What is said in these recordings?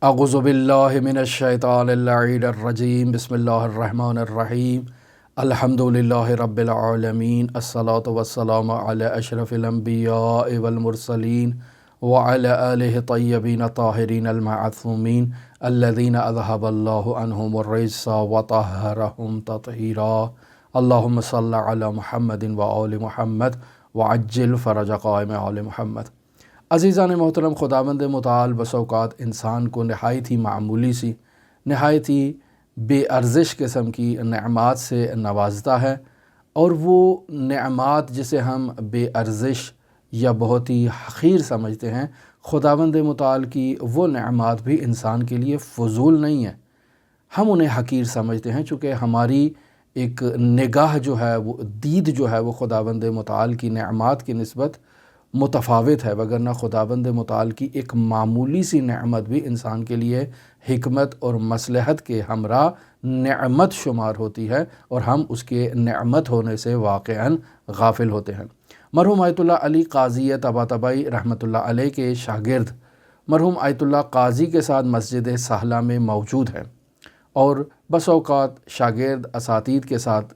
اعوذ باللہ من الشیطان اللعین الرجیم بسم اللہ الرحمن الرحیم الحمدللہ رب العالمین الصلاة والسلام علی اشرف الانبیاء والمرسلین وعلی آلہ طیبین طاہرین المعصومین الذین اذہب اللہ عنہم الرجس وطہرہم تطہیرا اللہم صل علی محمد وآل محمد وعجل فرج قائم آل محمد۔ عزیزان محترم، خداوند متعال بس اوقات انسان کو نہایت ہی معمولی سی، نہایت ہی بے ارزش قسم کی نعمات سے نوازتا ہے، اور وہ نعمات جسے ہم بے ارزش یا بہت ہی حقیر سمجھتے ہیں، خداوند متعال کی وہ نعمات بھی انسان کے لیے فضول نہیں ہیں۔ ہم انہیں حقیر سمجھتے ہیں چونکہ ہماری ایک نگاہ جو ہے، وہ دید جو ہے، وہ خداوند متعال کی نعمات کی نسبت متفاوت ہے، وگرنہ خداوند متعال کی ایک معمولی سی نعمت بھی انسان کے لیے حکمت اور مصلحت کے ہمراہ نعمت شمار ہوتی ہے، اور ہم اس کے نعمت ہونے سے واقعاً غافل ہوتے ہیں۔ مرحوم آیت اللہ علی قاضی طباطبائی رحمۃ اللہ علیہ کے شاگرد مرحوم آیت اللہ قاضی کے ساتھ مسجد سہلہ میں موجود ہیں، اور بس اوقات شاگرد اساتید کے ساتھ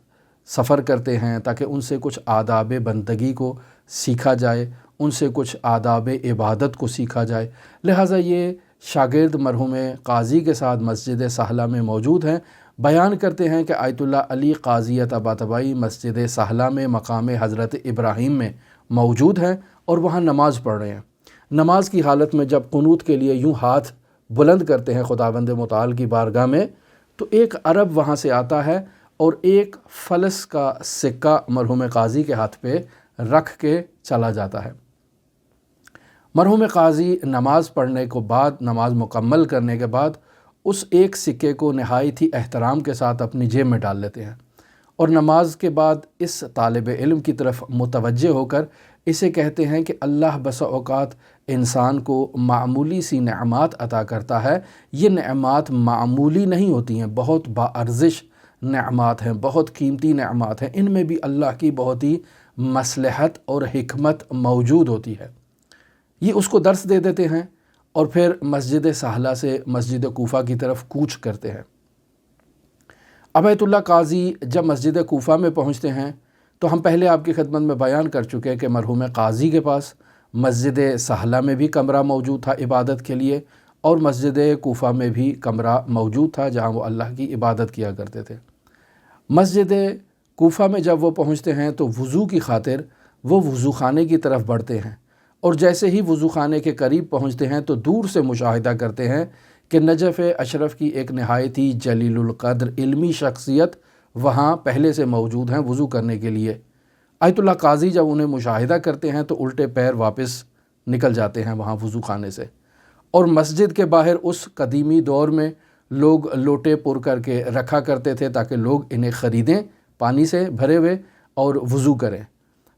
سفر کرتے ہیں تاکہ ان سے کچھ آداب بندگی کو سیکھا جائے، ان سے کچھ آداب عبادت کو سیکھا جائے، لہٰذا یہ شاگرد مرحوم قاضی کے ساتھ مسجد سہلہ میں موجود ہیں۔ بیان کرتے ہیں کہ آیت اللہ علی قاضی طباطبائی مسجد سہلہ میں مقام حضرت ابراہیم میں موجود ہیں اور وہاں نماز پڑھ رہے ہیں۔ نماز کی حالت میں جب قنوت کے لیے یوں ہاتھ بلند کرتے ہیں خداوند متعال کی بارگاہ میں، تو ایک عرب وہاں سے آتا ہے اور ایک فلس کا سکہ مرحوم قاضی کے ہاتھ پہ رکھ کے چلا جاتا ہے۔ مرحوم قاضی نماز پڑھنے کے بعد، نماز مکمل کرنے کے بعد، اس ایک سکے کو نہایت ہی احترام کے ساتھ اپنی جیب میں ڈال لیتے ہیں، اور نماز کے بعد اس طالب علم کی طرف متوجہ ہو کر اسے کہتے ہیں کہ اللہ بسا اوقات انسان کو معمولی سی نعمات عطا کرتا ہے۔ یہ نعمات معمولی نہیں ہوتی ہیں، بہت باارزش نعمات ہیں، بہت قیمتی نعمات ہیں، ان میں بھی اللہ کی بہت ہی مصلحت اور حکمت موجود ہوتی ہے۔ یہ اس کو درس دے دیتے ہیں اور پھر مسجد سہلہ سے مسجد کوفہ کی طرف کوچ کرتے ہیں۔ اب آیت اللہ قاضی جب مسجد کوفہ میں پہنچتے ہیں تو ہم پہلے آپ کی خدمت میں بیان کر چکے ہیں کہ مرحوم قاضی کے پاس مسجد سہلہ میں بھی کمرہ موجود تھا عبادت کے لیے، اور مسجد کوفہ میں بھی کمرہ موجود تھا جہاں وہ اللہ کی عبادت کیا کرتے تھے۔ مسجد کوفہ میں جب وہ پہنچتے ہیں تو وضو کی خاطر وہ وضو خانے کی طرف بڑھتے ہیں، اور جیسے ہی وضو خانے کے قریب پہنچتے ہیں تو دور سے مشاہدہ کرتے ہیں کہ نجف اشرف کی ایک نہایت ہی جلیل القدر علمی شخصیت وہاں پہلے سے موجود ہیں وضو کرنے کے لیے۔ آیت اللہ قاضی جب انہیں مشاہدہ کرتے ہیں تو الٹے پیر واپس نکل جاتے ہیں وہاں وضو خانے سے، اور مسجد کے باہر اس قدیمی دور میں لوگ لوٹے پر کر کے رکھا کرتے تھے تاکہ لوگ انہیں خریدیں پانی سے بھرے ہوئے اور وضو کریں۔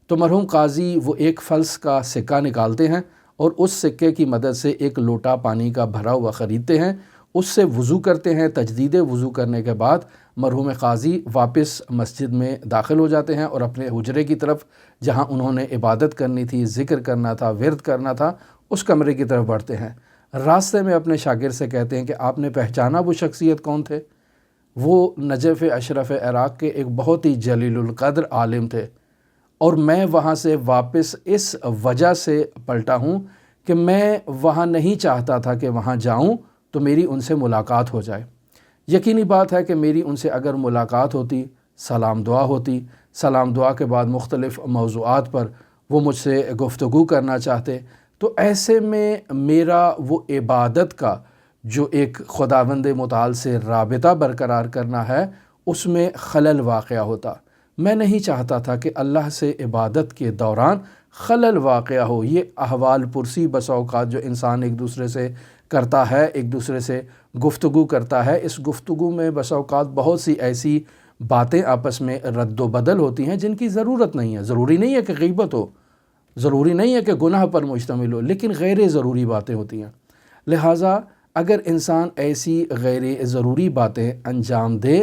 تو مرحوم قاضی وہ ایک فلس کا سکہ نکالتے ہیں اور اس سکے کی مدد سے ایک لوٹا پانی کا بھرا ہوا خریدتے ہیں، اس سے وضو کرتے ہیں۔ تجدید وضو کرنے کے بعد مرحوم قاضی واپس مسجد میں داخل ہو جاتے ہیں اور اپنے حجرے کی طرف، جہاں انہوں نے عبادت کرنی تھی، ذکر کرنا تھا، ورد کرنا تھا، اس کمرے کی طرف بڑھتے ہیں۔ راستے میں اپنے شاگرد سے کہتے ہیں کہ آپ نے پہچانا وہ شخصیت کون تھے؟ وہ نجف اشرف عراق کے ایک بہت ہی جلیل القدر عالم تھے، اور میں وہاں سے واپس اس وجہ سے پلٹا ہوں کہ میں وہاں نہیں چاہتا تھا کہ وہاں جاؤں تو میری ان سے ملاقات ہو جائے۔ یقینی بات ہے کہ میری ان سے اگر ملاقات ہوتی، سلام دعا ہوتی، سلام دعا کے بعد مختلف موضوعات پر وہ مجھ سے گفتگو کرنا چاہتے، تو ایسے میں میرا وہ عبادت کا جو ایک خداوند متعال سے رابطہ برقرار کرنا ہے، اس میں خلل واقع ہوتا۔ میں نہیں چاہتا تھا کہ اللہ سے عبادت کے دوران خلل واقع ہو۔ یہ احوال پرسی بس اوقات جو انسان ایک دوسرے سے کرتا ہے، ایک دوسرے سے گفتگو کرتا ہے، اس گفتگو میں بس اوقات بہت سی ایسی باتیں آپس میں رد و بدل ہوتی ہیں جن کی ضرورت نہیں ہے۔ ضروری نہیں ہے کہ غیبت ہو، ضروری نہیں ہے کہ گناہ پر مشتمل ہو، لیکن غیر ضروری باتیں ہوتی ہیں۔ لہٰذا اگر انسان ایسی غیر ضروری باتیں انجام دے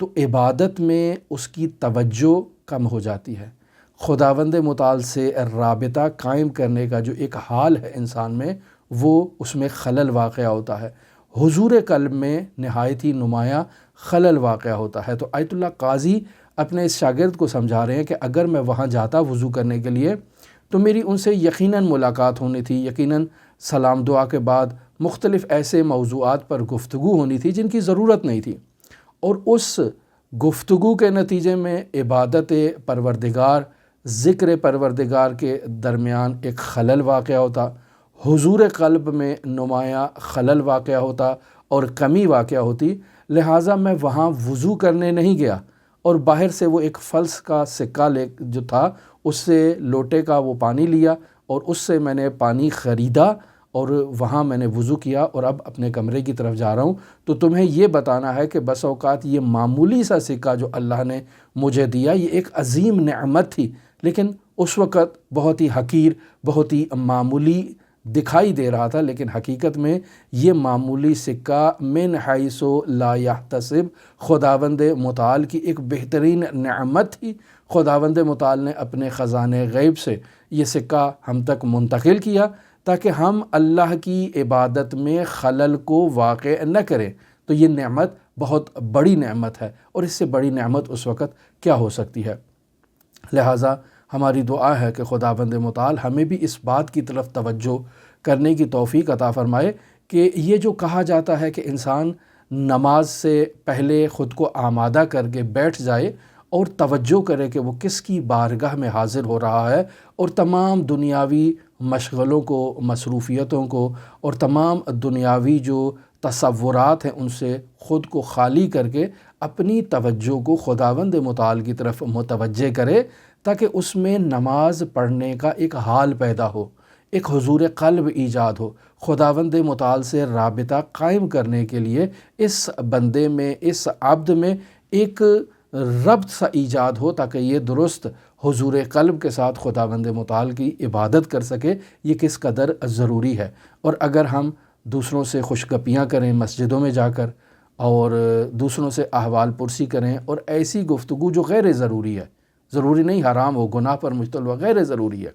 تو عبادت میں اس کی توجہ کم ہو جاتی ہے۔ خداوند متعال سے رابطہ قائم کرنے کا جو ایک حال ہے انسان میں، وہ اس میں خلل واقع ہوتا ہے۔ حضور قلب میں نہایت ہی نمایاں خلل واقع ہوتا ہے۔ تو آیت اللہ قاضی اپنے اس شاگرد کو سمجھا رہے ہیں کہ اگر میں وہاں جاتا وضو کرنے کے لیے تو میری ان سے یقیناً ملاقات ہونی تھی، یقیناً سلام دعا کے بعد مختلف ایسے موضوعات پر گفتگو ہونی تھی جن کی ضرورت نہیں تھی، اور اس گفتگو کے نتیجے میں عبادت پروردگار، ذکر پروردگار کے درمیان ایک خلل واقع ہوتا، حضور قلب میں نمایاں خلل واقع ہوتا اور کمی واقع ہوتی۔ لہٰذا میں وہاں وضو کرنے نہیں گیا، اور باہر سے وہ ایک فلس کا سکہ جو تھا اس سے لوٹے کا وہ پانی لیا، اور اس سے میں نے پانی خریدا اور وہاں میں نے وضو کیا، اور اب اپنے کمرے کی طرف جا رہا ہوں۔ تو تمہیں یہ بتانا ہے کہ بس اوقات یہ معمولی سا سکہ جو اللہ نے مجھے دیا یہ ایک عظیم نعمت تھی، لیکن اس وقت بہت ہی حقیر، بہت ہی معمولی دکھائی دے رہا تھا، لیکن حقیقت میں یہ معمولی سکہ من حیث لا یحتسب خداوند متعال کی ایک بہترین نعمت تھی۔ خداوند متعال نے اپنے خزانے غیب سے یہ سکہ ہم تک منتقل کیا تاکہ ہم اللہ کی عبادت میں خلل کو واقع نہ کریں۔ تو یہ نعمت بہت بڑی نعمت ہے، اور اس سے بڑی نعمت اس وقت کیا ہو سکتی ہے؟ لہٰذا ہماری دعا ہے کہ خداوند متعال ہمیں بھی اس بات کی طرف توجہ کرنے کی توفیق عطا فرمائے کہ یہ جو کہا جاتا ہے کہ انسان نماز سے پہلے خود کو آمادہ کر کے بیٹھ جائے اور توجہ کرے کہ وہ کس کی بارگاہ میں حاضر ہو رہا ہے، اور تمام دنیاوی مشغلوں کو، مصروفیتوں کو، اور تمام دنیاوی جو تصورات ہیں ان سے خود کو خالی کر کے اپنی توجہ کو خداوند متعال کی طرف متوجہ کرے، تاکہ اس میں نماز پڑھنے کا ایک حال پیدا ہو، ایک حضور قلب ایجاد ہو۔ خداوند متعال سے رابطہ قائم کرنے کے لیے اس بندے میں، اس عبد میں ایک ربط سا ایجاد ہو، تاکہ یہ درست حضور قلب کے ساتھ خداوند متعال کی عبادت کر سکے۔ یہ کس قدر ضروری ہے۔ اور اگر ہم دوسروں سے خوش گپیاں کریں مسجدوں میں جا کر، اور دوسروں سے احوال پرسی کریں، اور ایسی گفتگو جو غیر ضروری ہے، ضروری نہیں حرام ہو، گناہ پر مشتمل ہو، غیر ضروری ہے،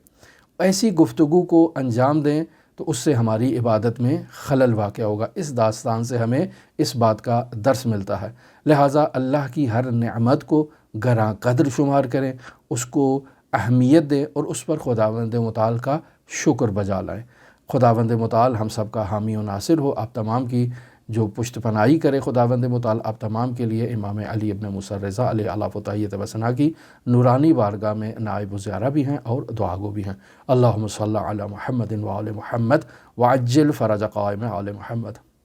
ایسی گفتگو کو انجام دیں تو اس سے ہماری عبادت میں خلل واقع ہوگا۔ اس داستان سے ہمیں اس بات کا درس ملتا ہے۔ لہٰذا اللہ کی ہر نعمت کو گراں قدر شمار کریں، اس کو اہمیت دیں، اور اس پر خداوند متعال کا شکر بجا لائیں۔ خداوند متعال ہم سب کا حامی و ناصر ہو، آپ تمام کی جو پشت پناہی کرے خداوند متعال آپ تمام کے لیے۔ امام علی ابن موسیٰ رضا علیہ اعلیٰ و تحیۃ و ثنا کی نورانی بارگاہ میں نائب و زیارہ بھی ہیں اور دعا گو بھی ہیں۔ اللہم صلی علی محمد و آل محمد وعجل فرج قائم آل محمد۔